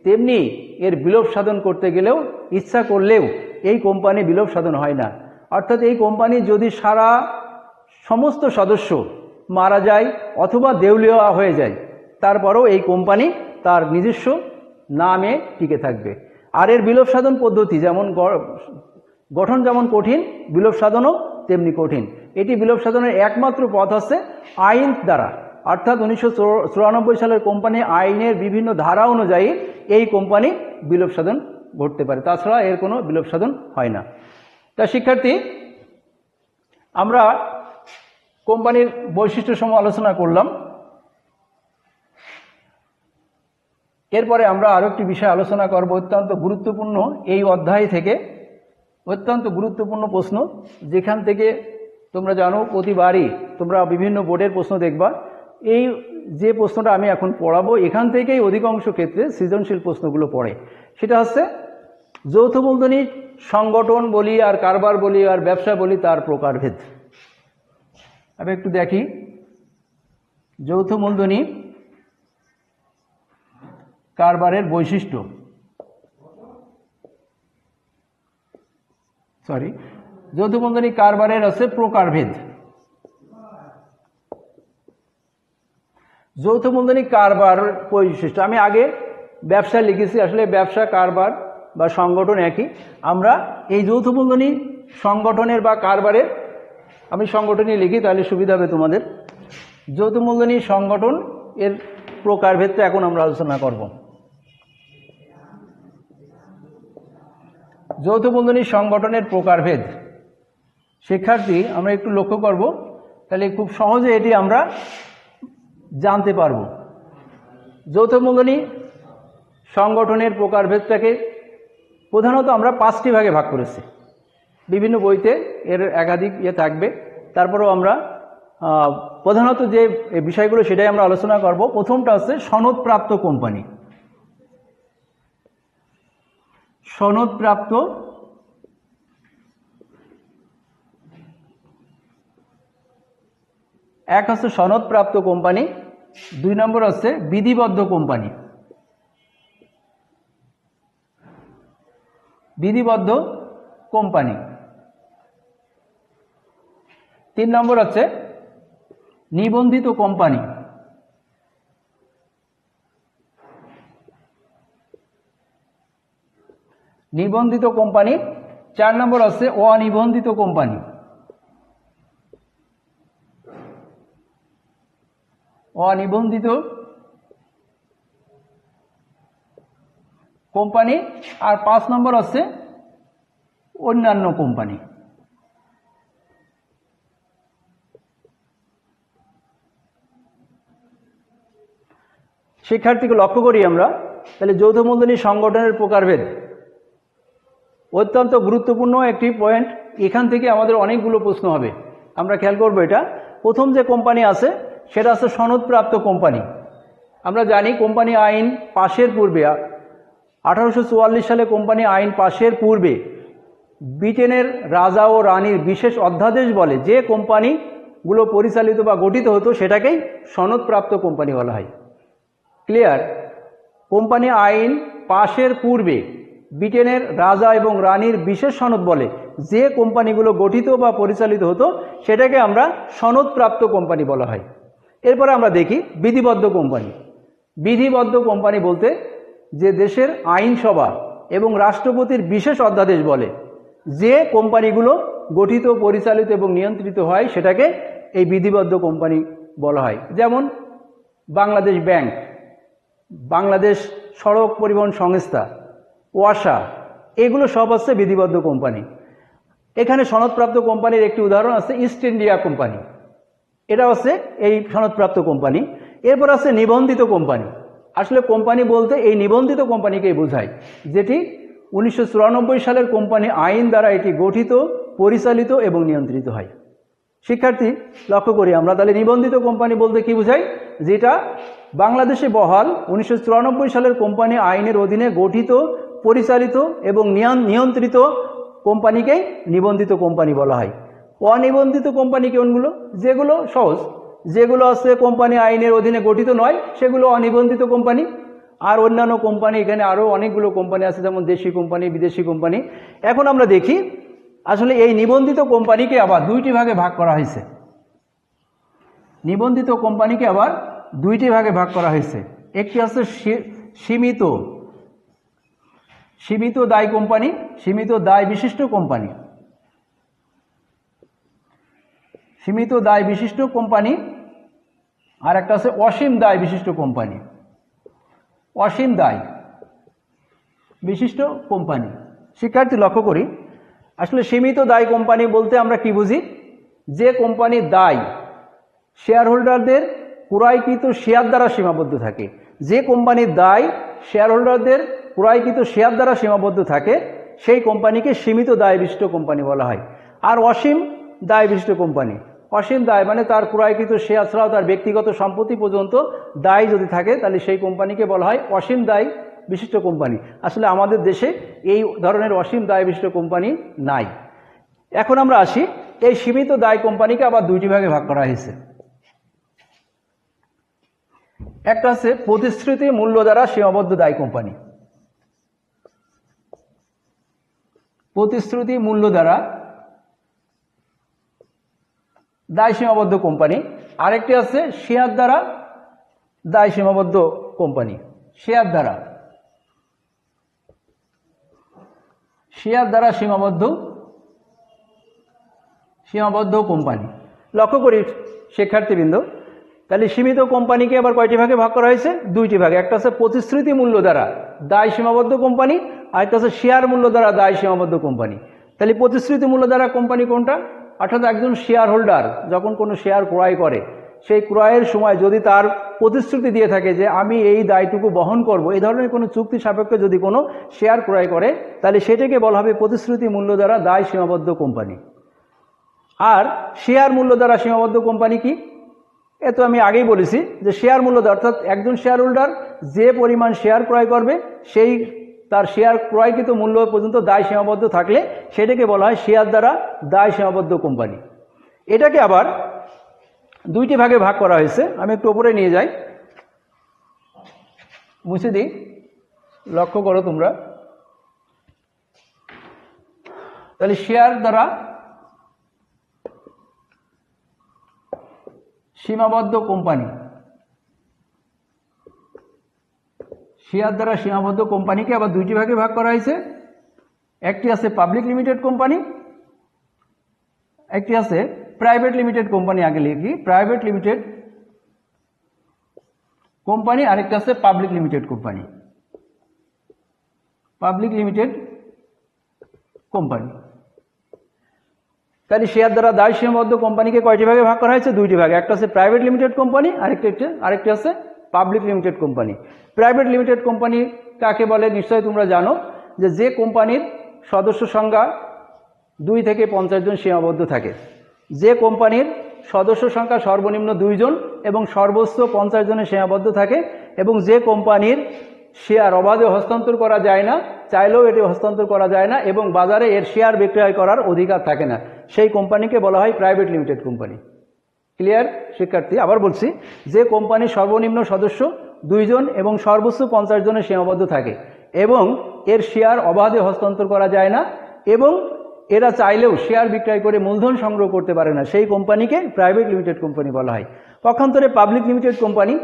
তেমনি এর বিলোপ সাধন করতে গেলেও ইচ্ছা করলেও এই কোম্পানি বিলোপ সাধন হয় না। অর্থাৎ এই কোম্পানি যদি সমস্ত সদস্য মারা যায় অথবা দেউলিয়া হয়ে যায়, তারপরেও এই কোম্পানি তার নিজস্ব নামে টিকে থাকবে। আর এর বিলোপ সাধন পদ্ধতি যেমন গঠন যেমন কঠিন, বিলোপ সাধনও তেমনি কঠিন। এটি বিলোপ সাধনের একমাত্র পথ হচ্ছে আইন দ্বারা, অর্থাৎ 1994 সালের কোম্পানি আইনের বিভিন্ন ধারা অনুযায়ী এই কোম্পানি বিলোপ সাধন ঘটতে পারে, তাছাড়া এর কোনো বিলোপ সাধন হয় না। তা শিক্ষার্থী, আমরা কোম্পানির বৈশিষ্ট্য সমূহ আলোচনা করলাম। এরপরে আমরা আরও একটি বিষয় আলোচনা করব, অত্যন্ত গুরুত্বপূর্ণ এই অধ্যায় থেকে অত্যন্ত গুরুত্বপূর্ণ প্রশ্ন, যেখান থেকে তোমরা জানো প্রতিবারই তোমরা বিভিন্ন বোর্ডের প্রশ্ন দেখবা। যে প্রশ্নটা আমি এখন পড়াবো এখান থেকেই অধিকাংশ ক্ষেত্রে সৃজনশীল প্রশ্নগুলো পড়ে। সেটা হচ্ছে যৌথ মূলধনির সংগঠন বলি আর কারবার বলি আর ব্যবসা বলি তার প্রকারভেদ। আমি একটু দেখি যৌথ মূলধনি কারবারের বৈশিষ্ট্য, যৌথ মূলধনি কারবারের আছে প্রকারভেদ। যৌথ মূলধনি কারবার বৈশিষ্ট্য আমি আগে ব্যবসা লিখেছি, আসলে ব্যবসা কারবার বা সংগঠন একই। আমরা এই যৌথ মূলধনি সংগঠনের বা কারবারের আমি সংগঠনই লিখি, তাহলে সুবিধা হবে তোমাদের। যৌথ মূলধনি সংগঠন এর প্রকারভেদটা এখন আমরা আলোচনা করব। যৌথ মূলধনি সংগঠনের প্রকারভেদ শিক্ষার্থী আমরা একটু লক্ষ্য করব, তাহলে খুব সহজে এটি আমরা জানতে পারব। যৌথ মূলধনি সংগঠনের প্রকারভেদটাকে প্রধানত আমরা 5টি ভাগে ভাগ করেছি। বিভিন্ন বইতে এর একাধিক থাকবে, তারপরেও আমরা প্রধানত যে বিষয়গুলো সেটাই আমরা আলোচনা করব। প্রথমটা হচ্ছে সনদপ্রাপ্ত কোম্পানি। সনদপ্রাপ্ত এক হচ্ছে সনদপ্রাপ্ত কোম্পানি, 2 নম্বর হচ্ছে বিধিবদ্ধ কোম্পানি। বিধিবদ্ধ কোম্পানি 3 নম্বর হচ্ছে নিবন্ধিত কোম্পানি। নিবন্ধিত কোম্পানি 4 নম্বর হচ্ছে অনিবন্ধিত কোম্পানি। অনিবন্ধিত কোম্পানি আর 5 নম্বর হচ্ছে অন্যান্য কোম্পানি। শিক্ষার্থীকে লক্ষ্য করি আমরা, তাহলে যৌথ মূলধনি সংগঠনের প্রকারভেদ অত্যন্ত গুরুত্বপূর্ণ একটি পয়েন্ট। এখান থেকে আমাদের অনেকগুলো প্রশ্ন হবে, আমরা খেয়াল করব। এটা প্রথম যে কোম্পানি আছে সেটা আছে সনদপ্রাপ্ত কোম্পানি। আমরা জানি কোম্পানি আইন পাশের পূর্বে 1844 সালে কোম্পানি আইন পাশের পূর্বে ব্রিটেনের রাজা ও রানীর বিশেষ অধ্যাদেশ বলে যে কোম্পানিগুলো পরিচালিত বা গঠিত হতো সেটাকেই সনদপ্রাপ্ত কোম্পানি বলা হয়। ক্লিয়ার? কোম্পানি আইন পাশের পূর্বে ব্রিটেনের রাজা এবং রানীর বিশেষ সনদ বলে যে কোম্পানিগুলো গঠিত বা পরিচালিত হতো সেটাকে আমরা সনদপ্রাপ্ত কোম্পানি বলা হয়। এরপরে আমরা দেখি বিধিবদ্ধ কোম্পানি। বিধিবদ্ধ কোম্পানি বলতে যে দেশের আইনসভা এবং রাষ্ট্রপতির বিশেষ অধ্যাদেশ বলে যে কোম্পানিগুলো গঠিত, পরিচালিত এবং নিয়ন্ত্রিত হয় সেটাকে এই বিধিবদ্ধ কোম্পানি বলা হয়। যেমন বাংলাদেশ ব্যাংক, বাংলাদেশ সড়ক পরিবহন সংস্থা, ওয়াসা, এগুলো সব হচ্ছে বিধিবদ্ধ কোম্পানি। এখানে সনদপ্রাপ্ত কোম্পানির একটি উদাহরণ আছে ইস্ট ইন্ডিয়া কোম্পানি, এটা হচ্ছে এই সনদপ্রাপ্ত কোম্পানি। এরপর আছে নিবন্ধিত কোম্পানি। আসলে কোম্পানি বলতে এই নিবন্ধিত কোম্পানিকেই বোঝায়, যেটি 1994 সালের কোম্পানি আইন দ্বারা এটি গঠিত, পরিচালিত এবং নিয়ন্ত্রিত হয়। শিক্ষার্থী লক্ষ্য করি আমরা, তাহলে নিবন্ধিত কোম্পানি বলতে কি বোঝায়? যেটা বাংলাদেশে বহাল 1994 সালের কোম্পানি আইনের অধীনে গঠিত, পরিচালিত এবং নিয়ন্ত্রিত কোম্পানিকেই নিবন্ধিত কোম্পানি বলা হয়। অনিবন্ধিত কোম্পানি কোনগুলো? যেগুলো সহজ, যেগুলো আছে কোম্পানি আইনের অধীনে গঠিত নয় সেগুলো অনিবন্ধিত কোম্পানি। আর অন্যান্য কোম্পানি, এখানে আরও অনেকগুলো কোম্পানি আছে, যেমন দেশি কোম্পানি, বিদেশি কোম্পানি। এখন আমরা দেখি আসলে এই নিবন্ধিত কোম্পানিকে আবার 2টি ভাগে ভাগ করা হয়েছে। নিবন্ধিত কোম্পানিকে আবার 2টি ভাগে ভাগ করা হয়েছে। একটি হচ্ছে সীমিত দায় কোম্পানি, সীমিত দায় বিশিষ্ট কোম্পানি। সীমিত দায় বিশিষ্ট কোম্পানি আর একটা আছে অসীম দায় বিশিষ্ট কোম্পানি। অসীম দায় বিশিষ্ট কোম্পানি। শিক্ষার্থী লক্ষ্য করি, আসলে সীমিত দায় কোম্পানি বলতে আমরা কি বুঝি? যে কোম্পানির দায় শেয়ার হোল্ডারদের ক্রয়কৃত শেয়ার দ্বারা সীমাবদ্ধ থাকে। যে কোম্পানির দায় শেয়ার হোল্ডারদের ক্রয়কৃত শেয়ার দ্বারা সীমাবদ্ধ থাকে সেই কোম্পানিকে সীমিত দায় বিশিষ্ট কোম্পানি বলা হয়। আর অসীম দায় বিশিষ্ট কোম্পানি, অসীম দায় মানে তার ক্রয়কৃত শেয়ার ছাড়াও তার ব্যক্তিগত সম্পত্তি পর্যন্ত দায় যদি থাকে তাহলে সেই কোম্পানিকে বলা হয় অসীম দায় বিশিষ্ট কোম্পানি। আসলে আমাদের দেশে এই ধরনের অসীম দায় বিশিষ্ট কোম্পানি নাই। এখন আমরা আসি, এই সীমিত দায় কোম্পানিকে আবার দুইটি ভাগে ভাগ করা হয়েছে। একটা আছে প্রতিশ্রুতি মূল্য দ্বারা সীমাবদ্ধ দায় কোম্পানি, প্রতিশ্রুতি মূল্য দ্বারা দায় সীমাবদ্ধ কোম্পানি। আরেকটি আছে শেয়ার দ্বারা দায় সীমাবদ্ধ কোম্পানি, শেয়ার দ্বারা সীমাবদ্ধ কোম্পানি। লক্ষ্য করি শিক্ষার্থীবৃন্দ, তাহলে সীমিত কোম্পানিকে আবার কয়টি ভাগে ভাগ করা হয়েছে? দুইটি ভাগে। একটা আছে প্রতিশ্রুতি মূল্য দ্বারা দায় সীমাবদ্ধ কোম্পানি, আর একটা আছে শেয়ার মূল্য দ্বারা দায় সীমাবদ্ধ কোম্পানি। তাহলে প্রতিশ্রুতি মূল্য দ্বারা কোম্পানি কোনটা? অর্থাৎ একজন শেয়ার হোল্ডার যখন কোনো শেয়ার ক্রয় করে, সেই ক্রয়ের সময় যদি তার প্রতিশ্রুতি দিয়ে থাকে যে আমি এই দায়টুকু বহন করব, এই ধরনের কোনো চুক্তি সাপেক্ষে যদি কোনো শেয়ার ক্রয় করে, তাহলে সেটাকে বলা হবে প্রতিশ্রুতি মূল্য দ্বারা দায় সীমাবদ্ধ কোম্পানি। আর শেয়ার মূল্য দ্বারা সীমাবদ্ধ কোম্পানি কি? এ তো আমি আগেই বলেছি যে শেয়ার মূল্য দ্বারা অর্থাৎ একজন শেয়ার হোল্ডার যে পরিমাণ শেয়ার ক্রয় করবে সেই তার শেয়ার ক্রয়কৃত মূল্য পর্যন্ত দায় সীমাবদ্ধ থাকলে সেটাকে বলা হয় শেয়ার দ্বারা দায় সীমাবদ্ধ কোম্পানি। এটাকে আবার দুইটি ভাগে ভাগ করা হয়েছে। আমি একটু উপরে নিয়ে যাই, মুছে দিই, লক্ষ্য করো তোমরা। তাহলে শেয়ার দ্বারা সীমাবদ্ধ কোম্পানি, শেয়ার দ্বারা সীমাবদ্ধ কোম্পানিকে আবার দুইটি ভাগে ভাগ করা হয়েছে। একটি আছে পাবলিক লিমিটেড কোম্পানি, একটি আছে প্রাইভেট লিমিটেড কোম্পানি। আগে লিখি প্রাইভেট লিমিটেড কোম্পানি, আরেকটি আছে public limited company, public limited company. তাহলে শেয়ার দ্বারা দায় সীমাবদ্ধ কোম্পানিকে কয়টি ভাগে ভাগ করা হয়েছে? দুইটি ভাগে। একটা আছে প্রাইভেট লিমিটেড কোম্পানি, আরেকটি আছে public limited company. Private limited company কাকে বলে নিশ্চয়ই তোমরা জানো, যে কোম্পানির সদস্য সংখ্যা 2 থেকে 50 জন সীমাবদ্ধ থাকে, যে কোম্পানির সদস্য সংখ্যা সর্বনিম্ন 2 জন এবং সর্বোচ্চ 50 জনের সীমাবদ্ধ থাকে, এবং যে কোম্পানির শেয়ার অবাধে হস্তান্তর করা যায় না, চাইলেও এটি হস্তান্তর করা যায় না, এবং বাজারে এর শেয়ার বিক্রয় করার অধিকার থাকে না, সেই কোম্পানিকে বলা হয় প্রাইভেট লিমিটেড কোম্পানি। ক্লিয়ার শিক্ষার্থী? আবার বলছি, যে কোম্পানির সর্বনিম্ন সদস্য 2 জন এবং সর্বোচ্চ 50 জনের সীমাবদ্ধ থাকে এবং এর শেয়ার অবাধে হস্তান্তর করা যায় না, এবং এরা চাইলেও শেয়ার বিক্রয় করে মূলধন সংগ্রহ করতে পারে না, সেই কোম্পানিকে প্রাইভেট লিমিটেড কোম্পানি বলা হয়। পক্ষান্তরে পাবলিক লিমিটেড কোম্পানি,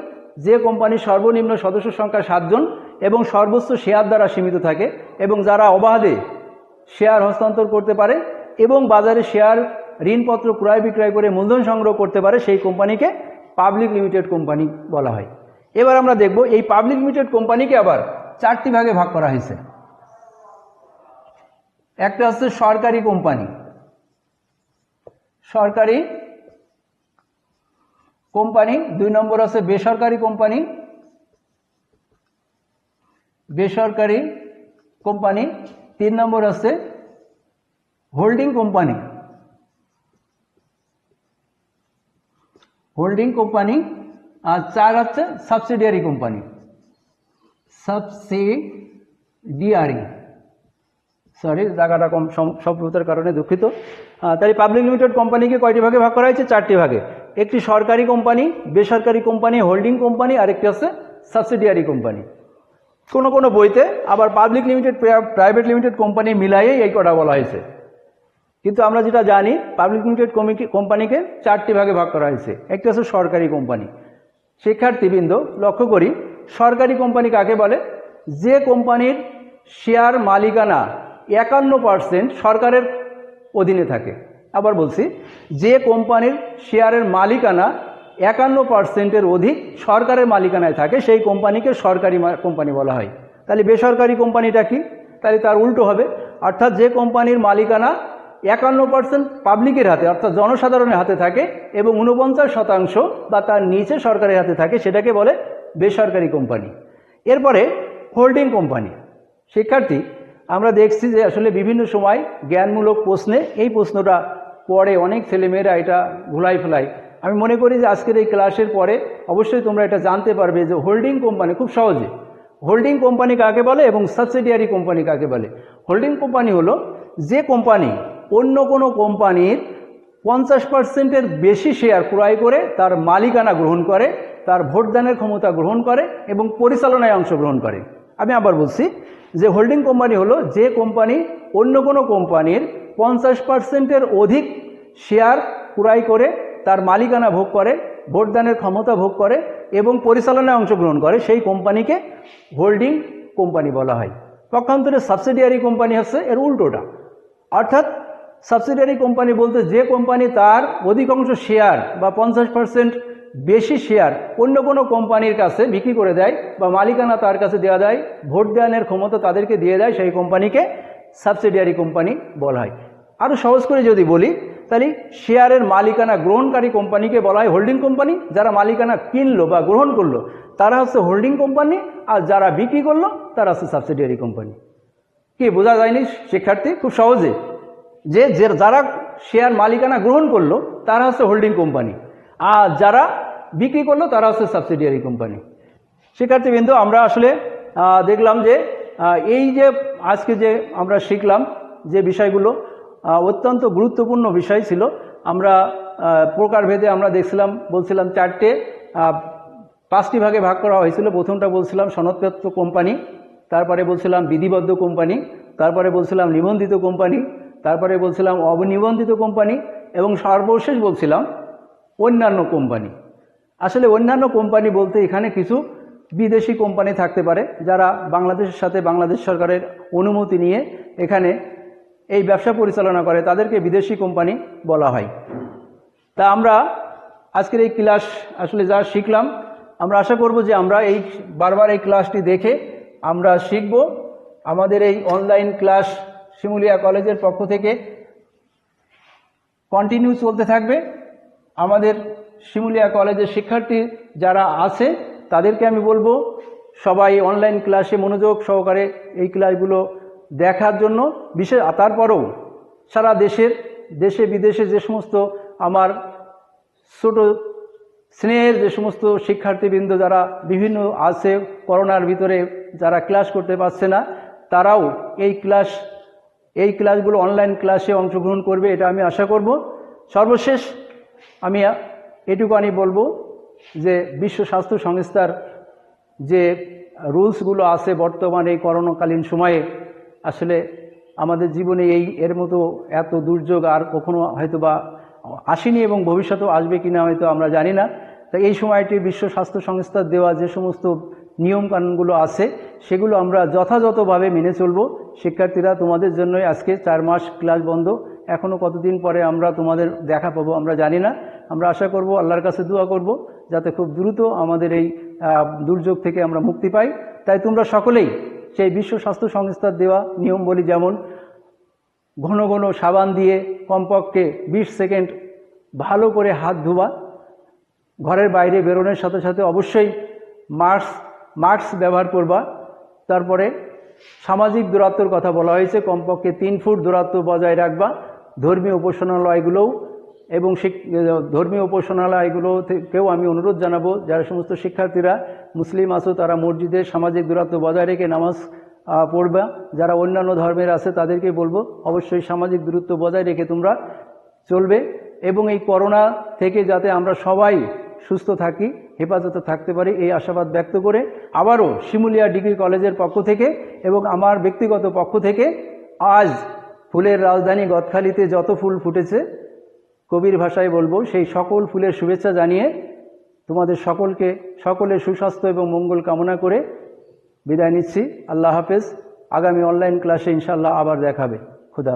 যে কোম্পানির সর্বনিম্ন সদস্য সংখ্যা 7 জন এবং সর্বোচ্চ শেয়ার দ্বারা সীমিত থাকে এবং যারা অবাধে শেয়ার হস্তান্তর করতে পারে এবং বাজারে শেয়ার ঋণপত্র ক্রয় বিক্রয় করে মূলধন সংগ্রহ করতে পারে, সেই কোম্পানিকে পাবলিক লিমিটেড কোম্পানি বলা হয়। এবার আমরা দেখব এই পাবলিক লিমিটেড কোম্পানিকে আবার 4টি ভাগে ভাগ করা হয়েছে। একটা হচ্ছে সরকারি কোম্পানি, সরকারি কোম্পানি। 2 নম্বর আছে বেসরকারি কোম্পানি, বেসরকারি কোম্পানি। 3 নম্বর আছে হোল্ডিং কোম্পানি, হোল্ডিং কোম্পানি। আর 4 হচ্ছে সাবসিডিয়ারি কোম্পানি, সাবসিডিয়ারি। সরি, জায়গাটা কম সম্পূর্ণতার কারণে দুঃখিত। তাই পাবলিক লিমিটেড কোম্পানিকে কয়টি ভাগে ভাগ করা হয়েছে? 4টি ভাগে। একটি সরকারি কোম্পানি, বেসরকারি কোম্পানি, হোল্ডিং কোম্পানি, আর একটি আছে সাবসিডিয়ারি কোম্পানি। কোনো কোনো বইতে আবার public limited private limited company মিলাইয়েই এই কটা বলা হয়েছে, কিন্তু আমরা যেটা জানি পাবলিক লিমিটেড কোম্পানিকে 4টি ভাগে ভাগ করা হয়েছে। একটি আছে সরকারি কোম্পানি। শিক্ষার্থীবৃন্দ লক্ষ্য করি, সরকারি কোম্পানি কাকে বলে? যে কোম্পানির শেয়ার মালিকানা 51% সরকারের অধীনে থাকে। আবার বলছি, যে কোম্পানির শেয়ারের মালিকানা 51%-এর অধিক সরকারের মালিকানায় থাকে, সেই কোম্পানিকে সরকারি কোম্পানি বলা হয়। তাহলে বেসরকারি কোম্পানিটা কি? তাহলে তার উল্টো হবে, অর্থাৎ যে কোম্পানির মালিকানা 51% পাবলিকের হাতে অর্থাৎ জনসাধারণের হাতে থাকে এবং 49% বা তার নিচে সরকারের হাতে থাকে, সেটাকে বলে বেসরকারি কোম্পানি। এরপরে হোল্ডিং কোম্পানি। শিক্ষার্থী, আমরা দেখছি যে আসলে বিভিন্ন সময় জ্ঞানমূলক প্রশ্নে এই প্রশ্নটা পড়ে, অনেক ছেলেমেয়েরা এটা ভুলাই ফেলায়। আমি মনে করি যে আজকের এই ক্লাসের পরে অবশ্যই তোমরা এটা জানতে পারবে যে হোল্ডিং কোম্পানি খুব সহজে, হোল্ডিং কোম্পানি কাকে বলে এবং সাবসিডিয়ারি কোম্পানি কাকে বলে। হোল্ডিং কোম্পানি হলো যে কোম্পানি অন্য কোনো কোম্পানির 50%-এর বেশি শেয়ার ক্রয় করে তার মালিকানা গ্রহণ করে, তার ভোটদানের ক্ষমতা গ্রহণ করে এবং পরিচালনায় অংশগ্রহণ করে। আমি আবার বলছি যে হোল্ডিং কোম্পানি হলো যে কোম্পানি অন্য কোনো কোম্পানির 50%-এর অধিক শেয়ার ক্রয় করে তার মালিকানা ভোগ করে, ভোটদানের ক্ষমতা ভোগ করে এবং পরিচালনায় অংশগ্রহণ করে, সেই কোম্পানিকে হোল্ডিং কোম্পানি বলা হয়। পক্ষান্তরে সাবসিডিয়ারি কোম্পানি হচ্ছে এর উল্টোটা, অর্থাৎ সাবসিডিয়ারি কোম্পানি বলতে যে কোম্পানি তার অধিকাংশ শেয়ার বা 50% বেশি শেয়ার অন্য কোনো কোম্পানির কাছে বিক্রি করে দেয় বা মালিকানা তার কাছে দেওয়া দেয়, ভোট দানের ক্ষমতা তাদেরকে দিয়ে দেয়, সেই কোম্পানিকে সাবসিডিয়ারি কোম্পানি বলা হয়। আরও সহজ করে যদি বলি তাহলে শেয়ারের মালিকানা গ্রহণকারী কোম্পানিকে বলা হয় হোল্ডিং কোম্পানি, যারা মালিকানা কিনলো বা গ্রহণ করলো তারা হচ্ছে হোল্ডিং কোম্পানি, আর যারা বিক্রি করলো তারা হচ্ছে সাবসিডিয়ারি কোম্পানি। কি বোঝা যায়নি শিক্ষার্থী? খুব সহজে যে যারা শেয়ার মালিকানা গ্রহণ করলো তারা হচ্ছে হোল্ডিং কোম্পানি, আর যারা বিক্রি করলো তারা হচ্ছে সাবসিডিয়ারি কোম্পানি। শিক্ষার্থীবৃন্দ, আমরা আসলে দেখলাম যে এই যে আজকে যে আমরা শিখলাম যে বিষয়গুলো অত্যন্ত গুরুত্বপূর্ণ বিষয় ছিল। আমরা প্রকারভেদে আমরা বলছিলাম 5টি ভাগে ভাগ করা হয়েছিল। প্রথমটা বলছিলাম সনদপ্রাপ্ত কোম্পানি, তারপরে বলছিলাম বিধিবদ্ধ কোম্পানি, তারপরে বলছিলাম নিবন্ধিত কোম্পানি, তারপরে বলছিলাম অনিবন্ধিত কোম্পানি এবং সর্বশেষ বলছিলাম অন্যান্য কোম্পানি। আসলে অন্যান্য কোম্পানি বলতে এখানে কিছু বিদেশি কোম্পানি থাকতে পারে যারা বাংলাদেশের সাথে বাংলাদেশ সরকারের অনুমতি নিয়ে এখানে এই ব্যবসা পরিচালনা করে, তাদেরকে বিদেশি কোম্পানি বলা হয়। তা আমরা আজকের এই ক্লাস আসলে যা শিখলাম, আমরা আশা করব যে আমরা বারবার এই ক্লাসটি দেখে আমরা শিখব। আমাদের এই অনলাইন ক্লাস শিমুলিয়া কলেজের পক্ষ থেকে কন্টিনিউ চলতে থাকবে। আমাদের শিমুলিয়া কলেজের শিক্ষার্থী যারা আছে তাদেরকে আমি বলবো সবাই অনলাইন ক্লাসে মনোযোগ সহকারে এই ক্লাসগুলো দেখার জন্য। তারপরেও সারা দেশে বিদেশে যে সমস্ত আমার ছোট স্নেহের যে সমস্ত শিক্ষার্থীবৃন্দ যারা বিভিন্ন আছে করোনার ভিতরে যারা ক্লাস করতে পারছে না, তারাও এই ক্লাসগুলো অনলাইন ক্লাসে অংশগ্রহণ করবে, এটা আমি আশা করব। সর্বশেষ আমি এটুকুনি বলবো যে বিশ্ব স্বাস্থ্য সংস্থার যে রুলসগুলো আছে বর্তমানে এই করোনাকালীন সময়ে, আসলে আমাদের জীবনে এর মতো এত দুর্যোগ আর কখনো হয়তো বা আসেনি এবং ভবিষ্যতেও আসবে কিনা হয়তো আমরা জানি না। তাই এই সময়টি বিশ্ব স্বাস্থ্য সংস্থার দেওয়া যে সমস্ত নিয়মকানুনগুলো আছে সেগুলো আমরা যথাযথভাবে মেনে চলব। শিক্ষার্থীরা, তোমাদের জন্যই আজকে 4 মাস ক্লাস বন্ধ। এখনও কতদিন পরে আমরা তোমাদের দেখা পাবো আমরা জানি না। আমরা আশা করব, আল্লাহর কাছে দোয়া করব যাতে খুব দ্রুত আমাদের এই দুর্যোগ থেকে আমরা মুক্তি পাই। তাই তোমরা সকলেই সেই বিশ্ব স্বাস্থ্য সংস্থার দেওয়া নিয়ম বলি, যেমন ঘন ঘন সাবান দিয়ে কমপক্ষে 20 সেকেন্ড ভালো করে হাত ধোয়া, ঘরের বাইরে বেরোনোর সাথে সাথে অবশ্যই মাস্ক ব্যবহার করবা। তারপরে সামাজিক দূরত্বের কথা বলা হয়েছে, কমপক্ষে 3 ফুট দূরত্ব বজায় রাখবা। ধর্মীয় উপাসনালয়গুলোকেও আমি অনুরোধ জানাবো, যারা সমস্ত শিক্ষার্থীরা মুসলিম আছো তারা মসজিদে সামাজিক দূরত্ব বজায় রেখে নামাজ পড়বা। যারা অন্যান্য ধর্মের আছে তাদেরকে বলবো অবশ্যই সামাজিক দূরত্ব বজায় রেখে তোমরা চলবে এবং এই করোনা থেকে যাতে আমরা সবাই সুস্থ থাকি, হেফাজতে থাকতে পারি, এই আশাবাদ ব্যক্ত করে আবারও শিমুলিয়া ডিগ্রি কলেজের পক্ষ থেকে এবং আমার ব্যক্তিগত পক্ষ থেকে আজ ফুলের রাজধানী গদখালিতে যত ফুল ফুটেছে, কবির ভাষায় বলবো, সেই সকল ফুলের শুভেচ্ছা জানিয়ে তোমাদের সকলের সুস্বাস্থ্য এবং মঙ্গল কামনা করে বিদায় নিচ্ছি। আল্লাহ হাফেজ। আগামী অনলাইন ক্লাসে ইনশাআল্লাহ আবার দেখাবে। খুদা।